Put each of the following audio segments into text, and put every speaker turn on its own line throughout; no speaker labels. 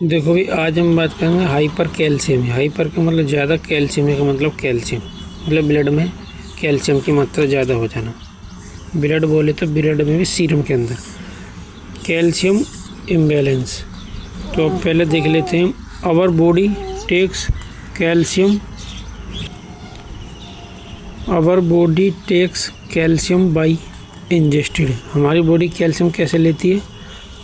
देखो भी आज हम बात करेंगे हाइपर कैल्शियम। हाइपर का मतलब ज़्यादा, कैल्शियम का मतलब कैल्शियम, मतलब ब्लड में कैल्शियम की मात्रा ज़्यादा हो जाना। ब्लड बोले तो ब्लड में भी सीरम के अंदर कैल्शियम इम्बैलेंस। तो अब पहले देख लेते हैं। Our body takes calcium, our body takes calcium by ingested. हमारी बॉडी कैल्शियम कैसे लेती है?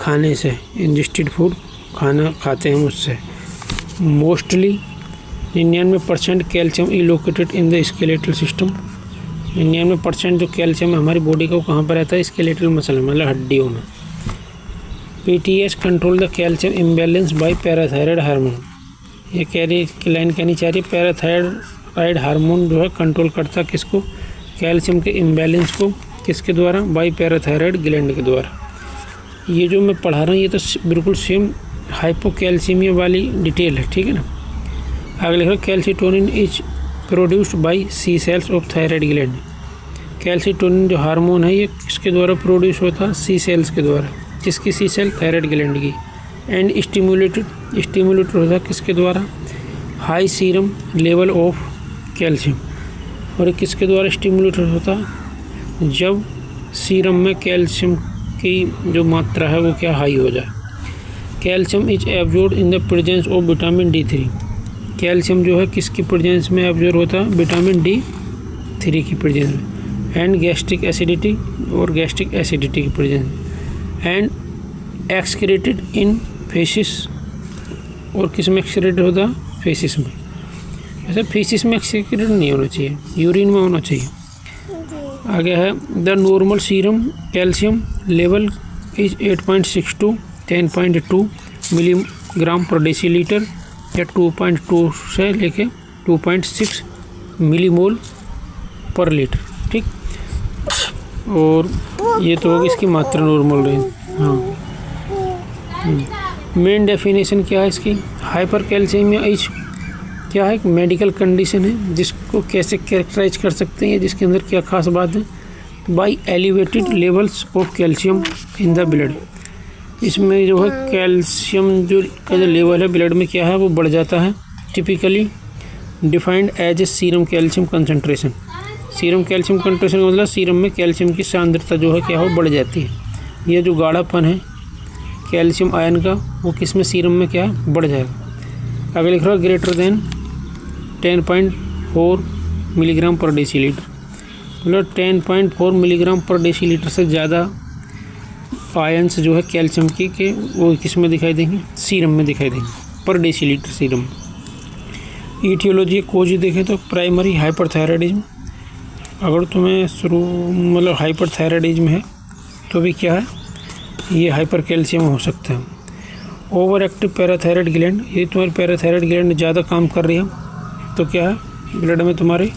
खाने से, इंजेस्टेड फूड, खाना खाते हैं उससे। Mostly 99% calcium is located in the skeletal system. 99% जो कैल्शियम है हमारी बॉडी का वो कहाँ पर रहता है? स्केलेटल मसल में, मतलब हड्डियों में। PTS control the calcium imbalance by parathyroid hormone. ये कह रही लाइन कहनी चाह रही है, पैराथायराइड हार्मोन जो है कंट्रोल करता किसको? कैल्शियम के इम्बैलेंस को। किसके द्वारा? बाय पैराथायराइड ग्लैंड के द्वारा। ये जो मैं पढ़ा रहा हूँ ये तो बिल्कुल सेम हाइपोकैल्सीमिया वाली डिटेल है, ठीक है ना। आगे लिखा calcitonin is produced by C cells of thyroid gland. Calcitonin जो हार्मोन है ये किसके द्वारा प्रोड्यूस होता है? सी सेल्स के द्वारा। किसकी सी सेल? थायराइड ग्लैंड की। एंड स्टिमुलेटेड होता है किसके द्वारा? High serum level of calcium. और किसके द्वारा स्टिमुलेटेड होता है? जब सीरम में कैल्शियम की जो मात्रा है वो क्या हाई हो जाए। Calcium is absorb in the presence of vitamin D3। Calcium जो है किसकी प्रेजेंस में एब्जॉर्ब होता है? विटामिन D3 की प्रेजेंस में। एंड गैस्ट्रिक एसिडिटी, और गैस्ट्रिक एसिडिटी की प्रेजेंस में। एंड एक्सक्रीटेड इन फेसिस, और किस में एक्सक्रीटेड होता है? फेसिस में। ऐसे फेसिस में एक्सक्रीटेड नहीं होना चाहिए, यूरिन में होना चाहिए। आगे है the normal serum calcium level is 8.6 to 10.2 milligram पर डेसीलीटर, या 2.2 से लेके 2.6 मिलीमोल पर लीटर, ठीक। और ये तो होगी इसकी मात्रा नॉर्मल रेंज। हाँ, मेन डेफिनेशन क्या है इसकी? हाइपर कैल्शियमिया इज क्या है? एक मेडिकल कंडीशन है जिसको कैसे कैरेक्टराइज कर सकते हैं, जिसके अंदर क्या खास बात है? By elevated levels of calcium in the blood. इसमें जो है कैल्शियम जो का जो लेवल है ब्लड में क्या है वो बढ़ जाता है। Typically defined as a serum calcium concentration. Serum calcium concentration का मतलब सीरम में कैल्शियम की सांद्रता जो है क्या हो? बढ़ जाती है। यह जो गाढ़ापन है कैल्शियम आयन का वो किस में? सीरम में क्या है? बढ़ जाएगा। अगर लिख रहा है ग्रेटर देन 10.4 मिलीग्राम पर डेसीलीटर, मतलब 10.4 मिलीग्राम पर डेसीलीटर से ज़्यादा आयंस जो है कैल्शियम की के वो किस में दिखाई देंगे? सीरम में दिखाई देंगे, पर डेसीलीटर सीरम। ईटियोलॉजी कोज देखें तो प्राइमरी हाइपरथायराइडिज्म। अगर तुम्हें शुरू मतलब हाइपरथायराइडिज्म है तो भी क्या है? ये हाइपर कैल्शियम हो सकता है। ओवर एक्टिव पैराथायराइड ग्लैंड, ये तुम्हारी पैराथायराइड ग्लैंड ज़्यादा काम कर रही है तो क्या है? ब्लड में तुम्हारे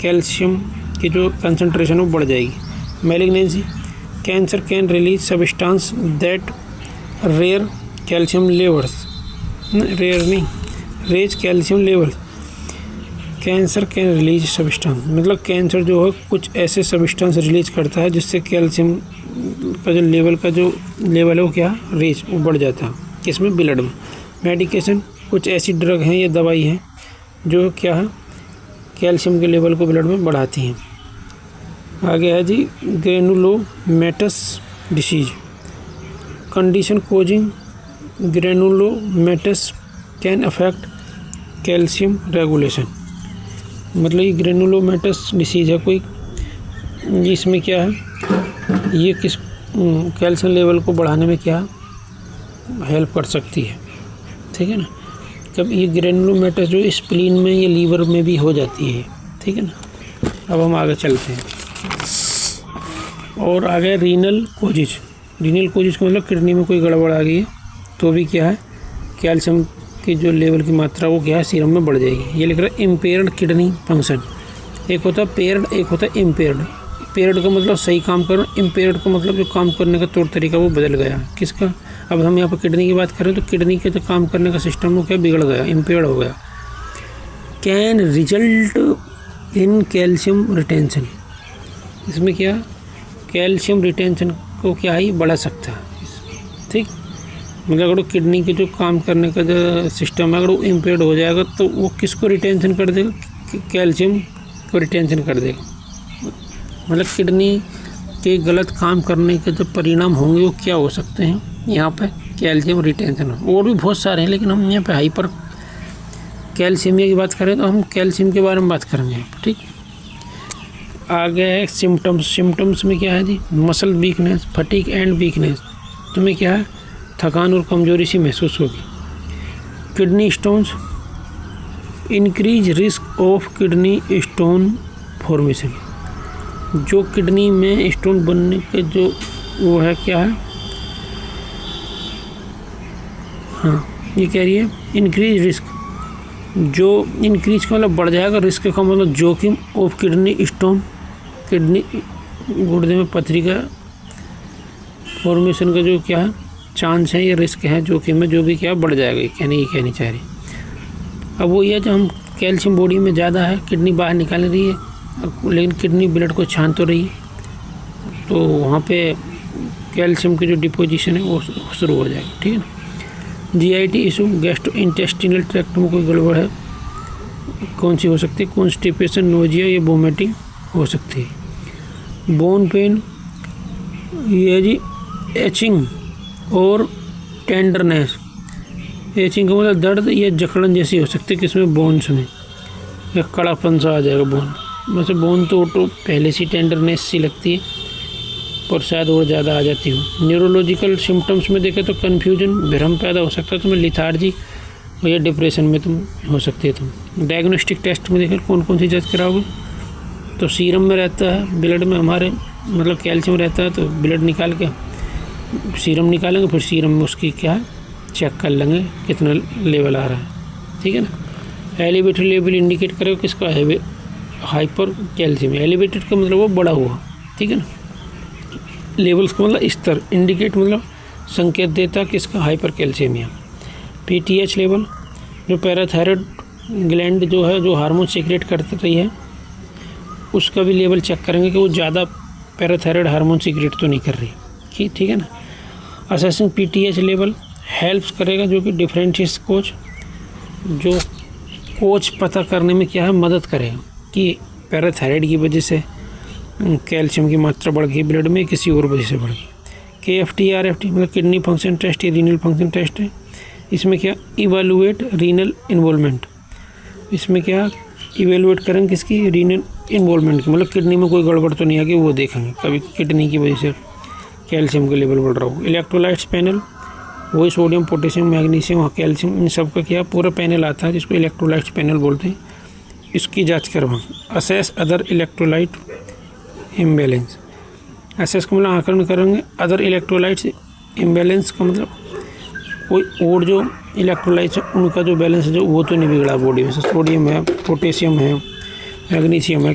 कैल्शियम की जो कंसंट्रेशन वो बढ़ जाएगी। Malignancy, cancer can release substance that rare calcium levels, rare नहीं, raise calcium level. Cancer can release substance, मतलब कैंसर जो है कुछ ऐसे सब्सटेंस रिलीज करता है जिससे कैल्शियम का जो लेवल है वो क्या? रेज, वो बढ़ जाता है। किसमें? ब्लड में। मेडिकेशन, कुछ ऐसी ड्रग हैं या दवाई हैं जो क्या है? कैल्शियम के लेवल को ब्लड में बढ़ाती हैं। आगे है जी granulomatous disease. Condition causing granulomatous can affect calcium regulation. मतलब ये ग्रेनुलोमेटस डिसीज है कोई, जिसमें क्या है? ये किस कैल्शियम लेवल को बढ़ाने में क्या हेल्प कर सकती है, ठीक है ना। जब ये ग्रेनुलोमेटस जो स्प्लीन में या लीवर में भी हो जाती है, ठीक है ना। अब हम आगे चलते हैं और आगे रीनल कोजिज। रीनल कोजिज का मतलब किडनी में कोई गड़बड़ आ गई है तो भी क्या है? कैल्शियम की जो लेवल की मात्रा वो क्या है? सीरम में बढ़ जाएगी। ये लिख रहा है इम्पेयर्ड किडनी फंक्शन। एक होता है पेयर्ड, एक होता है इम्पेयर्ड। पेयर्ड का मतलब सही काम करना, इम्पेयर्ड का मतलब जो काम करने का तौर तरीका वो बदल गया। किसका? अब हम यहाँ पर किडनी की बात करें तो किडनी के जो काम करने का सिस्टम वो क्या बिगड़ गया, इम्पेयर्ड हो गया। Can result in calcium retention. इसमें क्या? कैल्शियम रिटेंशन को क्या ही बढ़ा सकता है, ठीक। मतलब अगर किडनी के जो काम करने का जो सिस्टम है अगर वो इम्पेयर्ड हो जाएगा तो वो किसको रिटेंशन कर देगा, कैल्शियम को रिटेंशन कर देगा। मतलब किडनी के गलत काम करने के जो परिणाम होंगे वो क्या हो सकते हैं, यहाँ पे कैल्शियम रिटेंशन। और भी बहुत सारे हैं लेकिन हम यहाँ पे हाइपर कैल्शियमिया की बात करें तो हम कैल्शियम के बारे में बात करेंगे। ठीक, आगे है सिम्टम्स में क्या है जी, muscle weakness, fatigue and weakness. तुम्हें क्या है, थकान और कमजोरी सी महसूस होगी। Kidney stones, increase risk of kidney stone formation. जो किडनी में स्टोन बनने के जो वो है क्या है, हाँ ये कह रही है इंक्रीज रिस्क। जो इंक्रीज का मतलब बढ़ जाएगा, रिस्क का मतलब जोखिम ऑफ किडनी स्टोन, किडनी गुर्दे में पथरी का फॉर्मेशन का जो क्या है चांस है, ये रिस्क है, जोखिम है, जो भी क्या बढ़ जाएगा, कहनी चाह रही। अब वो ये जो हम कैल्शियम बॉडी में ज़्यादा है, किडनी बाहर निकाल रही है लेकिन किडनी ब्लड को छान तो रही है, तो वहाँ पे कैल्शियम की जो डिपोजिशन है वो शुरू हो जाएगी। ठीक है ना। GIT issue, gastrointestinal tract में कोई गड़बड़ है, कौन सी हो सकती है, कॉन्स्टिपेशन, नोजिया या वोमिटिंग हो सकती है। बोन पेन, ये जी एचिंग और टेंडरनेस। एचिंग का मतलब दर्द या जकड़न जैसी हो सकती है, किसमें, बोन्स में, या कड़ापन सा आ जाएगा बोन। वैसे बोन तो पहले से टेंडरनेस सी लगती है और शायद और ज़्यादा आ जाती हो। न्यूरोलॉजिकल सिम्टम्स में देखें तो कन्फ्यूजन, भ्रम पैदा हो सकता है तुम्हें, लिथार्जी या डिप्रेशन में तुम हो सकती है तुम। डायग्नोस्टिक टेस्ट में देखें कौन कौन सी जांच कराओगे, तो सीरम में रहता है, ब्लड में हमारे मतलब कैल्शियम रहता है, तो ब्लड निकाल के सीरम निकालेंगे, फिर सीरम में उसकी क्या है चेक कर लेंगे कितना लेवल आ रहा है। ठीक है ना। एलिवेटेड लेवल इंडिकेट करेगा किसका है, हाइपर कैल्शियम। एलिवेटेड का मतलब वो बड़ा हुआ। ठीक है ना। लेवल्स का मतलब स्तर, इंडिकेट मतलब संकेत देता किसका, हाइपर कैल्शियमिया। पीटीएच लेवल, जो पैराथायरॉयड ग्लैंड जो है जो हार्मोन सीक्रेट करती रही है उसका भी लेवल चेक करेंगे कि वो ज़्यादा पैराथायरॉयड हार्मोन सीक्रेट तो नहीं कर रही। ठीक है ना। असेसिंग पीटीएच लेवल हेल्प्स करेगा जो कि डिफरेंशिएट कोच, जो कोच पता करने में क्या है मदद करेगा कि पैराथायरॉयड की वजह से कैल्शियम की मात्रा बढ़ गई ब्लड में, किसी और वजह से बढ़ गई। KFT RFT मतलब किडनी फंक्शन टेस्ट या रीनल फंक्शन टेस्ट है। इसमें क्या, इवेलुएट रीनल इन्वॉल्वमेंट। इसमें क्या इवेलुएट करेंगे किसकी, रीनल इन्वॉल्वमेंट की, मतलब किडनी में कोई गड़बड़ तो नहीं आ गई, वो देखेंगे कभी किडनी की वजह से कैल्शियम का लेवल बढ़ रहा हो। इलेक्ट्रोलाइट्स पैनल, वही सोडियम, पोटेशियम, मैग्नीशियम और कैल्शियम, इन सब का क्या पूरा पैनल आता है जिसको इलेक्ट्रोलाइट्स पैनल बोलते हैं, इसकी जांच करवाएं। Assess other electrolyte imbalance, assess का मतलब आकलन करेंगे, अदर इलेक्ट्रोलाइट्स इम्बैलेंस का मतलब कोई और जो इलेक्ट्रोलाइट्स है उनका जो बैलेंस है जो वो तो नहीं बिगड़ा बॉडी में, सोडियम है, पोटेशियम है, मैग्नीशियम है,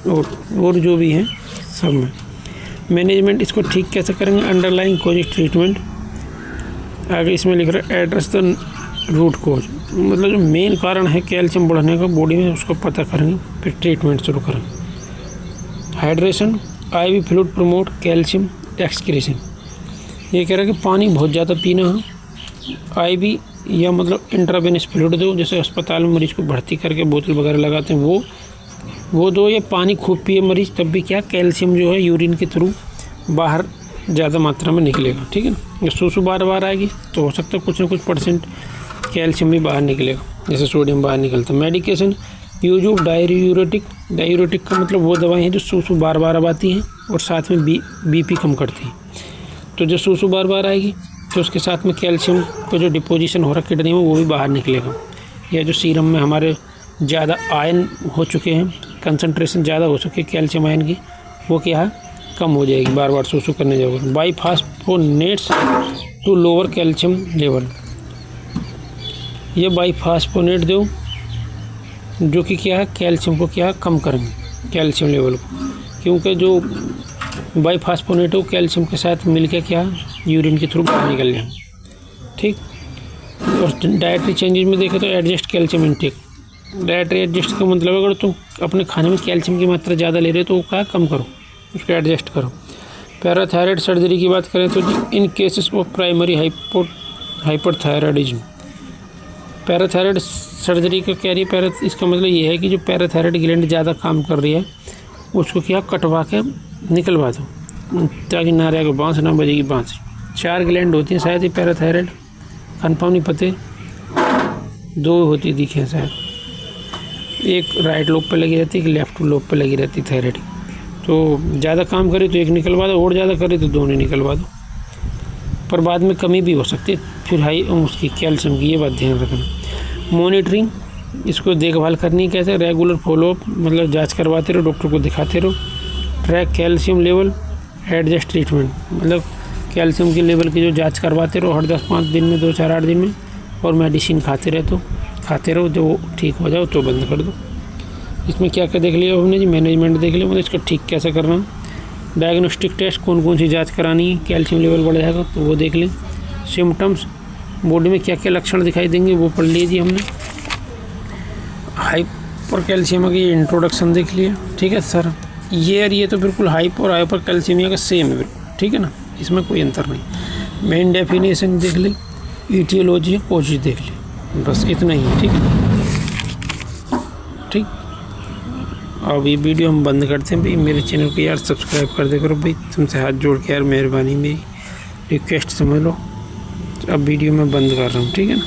और जो भी है सब में। मैनेजमेंट, इसको ठीक कैसे करेंगे, अंडरलाइंग कॉज ट्रीटमेंट। आगे इसमें लिख रहा है एड्रेस द रूट कॉज, मतलब जो मेन कारण है कैल्शियम बढ़ने का बॉडी में उसको पता करेंगे, फिर ट्रीटमेंट शुरू करेंगे। Hydration, IV fluid promote calcium excretion. ये कह रहा है कि पानी बहुत ज़्यादा पीना है, IV या मतलब इंट्रावेनस फ्लूइड दो, जैसे अस्पताल में मरीज़ को भर्ती करके बोतल वगैरह लगाते हैं वो दो, या पानी खूब पिए मरीज़, तब भी क्या कैल्शियम जो है यूरिन के थ्रू बाहर ज़्यादा मात्रा में निकलेगा। ठीक है ना। जब सूसू बार बार आएगी तो हो सकता है कुछ ना कुछ परसेंट कैल्शियम भी बाहर निकलेगा, जैसे सोडियम बाहर निकलता है। Medication, use of diuretic, diuretic का मतलब वो दवाएं हैं जो सूसू बार बार अब आती हैं और साथ में BP कम करती हैं। तो जब सूसू बार बार आएगी तो उसके साथ में कैल्शियम का जो डिपोजिशन हो रहा है किडनी में वो भी बाहर निकलेगा। या जो सीरम में हमारे ज़्यादा आयन हो चुके हैं, कंसंट्रेशन ज़्यादा हो चुकी है कैल्शियम आयन की, वो क्या है कम हो जाएगी, बार बार सूसू करने जाओगे। बाईफास्फोनेट्स टू लोअर कैल्शियम लेवल, ये बाईफास्फोनेट दो जो कि क्या है कैल्शियम को क्या कम करेंगे, कैल्शियम लेवल को, क्योंकि जो बाईफास्फोनेट हो कैल्शियम के साथ मिलकर क्या यूरिन के थ्रू बाहर निकल जाए। ठीक। और डाइटरी चेंजेस में देखें तो adjust calcium intake. Dietary adjust का मतलब अगर तुम अपने खाने में कैल्शियम की मात्रा ज़्यादा ले रहे हो तो वो क्या कम करो, उसको एडजस्ट करो। पैराथायरॉयड सर्जरी की बात करें तो in cases of primary hyperthyroidism. Parathyroid surgery का कह रही है, इसका मतलब ये है कि जो पैराथायराइड ग्लैंड ज़्यादा काम कर रही है उसको क्या कटवा के निकलवा दो, ताकि नारिया को बाँस ना बजेगी बाँस। 4 ग्लैंड होती हैं शायद ये पैराथायराइड, कन्फर्म नहीं पते, 2 होती दिखे हैं शायद, एक राइट लोब पे लगी रहती है, एक लेफ्ट लोब पे लगी रहती है थायराइड। तो ज़्यादा काम करे तो एक निकलवा दो, और ज़्यादा करे तो दोनों निकलवा दो, पर बाद में कमी भी हो सकती है फिर हाई उसकी कैल्शियम की, ये बात ध्यान रखना। मॉनिटरिंग, इसको देखभाल करनी कैसे, रेगुलर फॉलोअप, मतलब जांच करवाते रहो, डॉक्टर को दिखाते रहो। Track calcium level, adjust treatment, मतलब कैल्शियम के लेवल की जो जांच करवाते रहो हर 10-5 दिन में, 2-4-8 दिन में, और मेडिसिन खाते रहो, जब वो ठीक हो जाओ तो बंद कर दो। इसमें क्या क्या देख लिया हमने जी, मैनेजमेंट देख लिया, मतलब इसका ठीक कैसे करना है। डायग्नोस्टिक टेस्ट, कौन कौन सी जांच करानी है, कैल्शियम लेवल बढ़ जाएगा तो वो देख लें। सिम्टम्स, बॉडी में क्या क्या लक्षण दिखाई देंगे वो पढ़ लीजिए हमने। हाइपर कैल्शियम की इंट्रोडक्शन देख लिया, ठीक है सर। ये तो बिल्कुल हाइपर और हाइपर कैल्शियमिया का सेम है बिल्कुल, ठीक है ना, इसमें कोई अंतर नहीं। मेन डेफिनेशन देख ली, ईटियोलॉजी कोशिश देख ली, बस इतना ही है, ठीक है, ठीक। अब ये वीडियो हम बंद करते हैं भाई। मेरे चैनल को यार सब्सक्राइब कर दे करो भाई, तुमसे हाथ जोड़ के यार, मेहरबानी, मेरी रिक्वेस्ट समझ लो। अब वीडियो मैं बंद कर रहा हूँ, ठीक है ना।